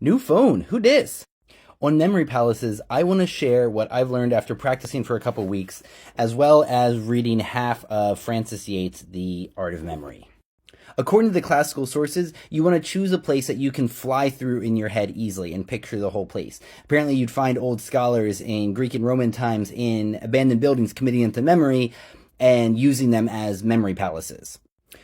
New phone, who dis? On memory palaces, I want to share what I've learned after practicing for a couple weeks, as well as reading half of Francis Yates' The Art of Memory. According to the classical sources, you want to choose a place that you can fly through in your head easily and picture the whole place. Apparently, you'd find old scholars in Greek and Roman times in abandoned buildings committing them to memory and using them as memory palaces.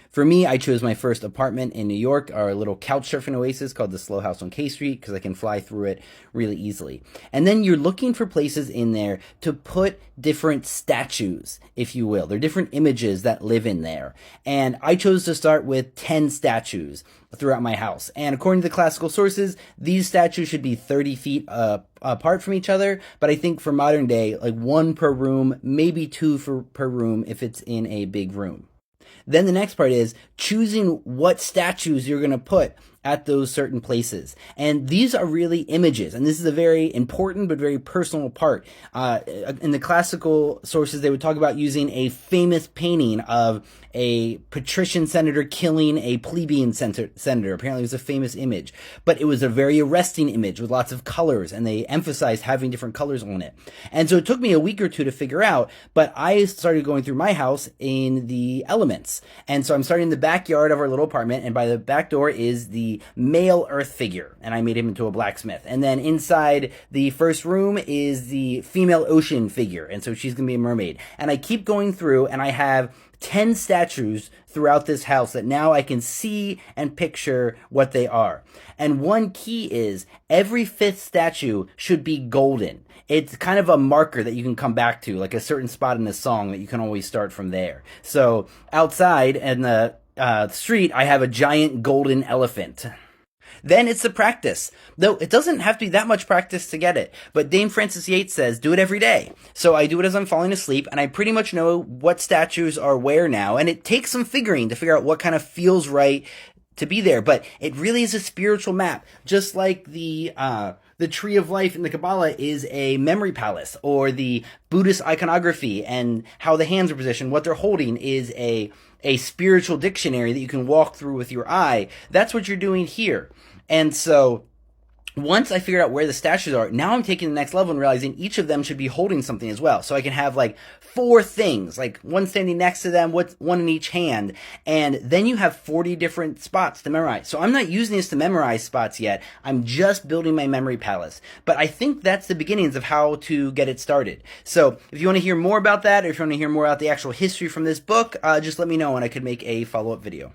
For me, I chose my first apartment in New York, our little couch surfing oasis called the Slow House on K Street, because I can fly through it really easily. And then you're looking for places in there to put different statues, if you will. They're different images that live in there. And I chose to start with 10 statues throughout my house. And according to the classical sources, these statues should be 30 feet apart from each other. But I think for modern day, like one per room, maybe two per room if it's in a big room. Then the next part is choosing what statues you're going to put at those certain places. And these are really images. And this is a very important but very personal part. In the classical sources, they would talk about using a famous painting of a patrician senator killing a plebeian senator. Apparently it was a famous image. But it was a very arresting image with lots of colors, and they emphasized having different colors on it. And so it took me a week or two to figure out, but I started going through my house in the elements. And so I'm starting in the backyard of our little apartment, and by the back door is the male earth figure, and I made him into a blacksmith. And then inside the first room is the female ocean figure, and so she's gonna be a mermaid. And I keep going through, and I have 10 statues throughout this house that now I can see and picture what they are. And one key is every fifth statue should be golden. It's kind of a marker that you can come back to, like a certain spot in the song that you can always start from there. So outside in the street, I have a giant golden elephant. Then it's the practice. Though it doesn't have to be that much practice to get it. But Dame Francis Yates says, do it every day. So I do it as I'm falling asleep, and I pretty much know what statues are where now. And it takes some figuring to figure out what kind of feels right to be there. But it really is a spiritual map. Just like the tree of life in the Kabbalah is a memory palace, or the Buddhist iconography and how the hands are positioned, what they're holding is a spiritual dictionary that you can walk through with your eye. That's what you're doing here. And so once I figured out where the statues are, now I'm taking the next level and realizing each of them should be holding something as well. So I can have like 4 things, like one standing next to them, one in each hand. And then you have 40 different spots to memorize. So I'm not using this to memorize spots yet. I'm just building my memory palace. But I think that's the beginnings of how to get it started. So if you want to hear more about that, or if you want to hear more about the actual history from this book, just let me know and I could make a follow-up video.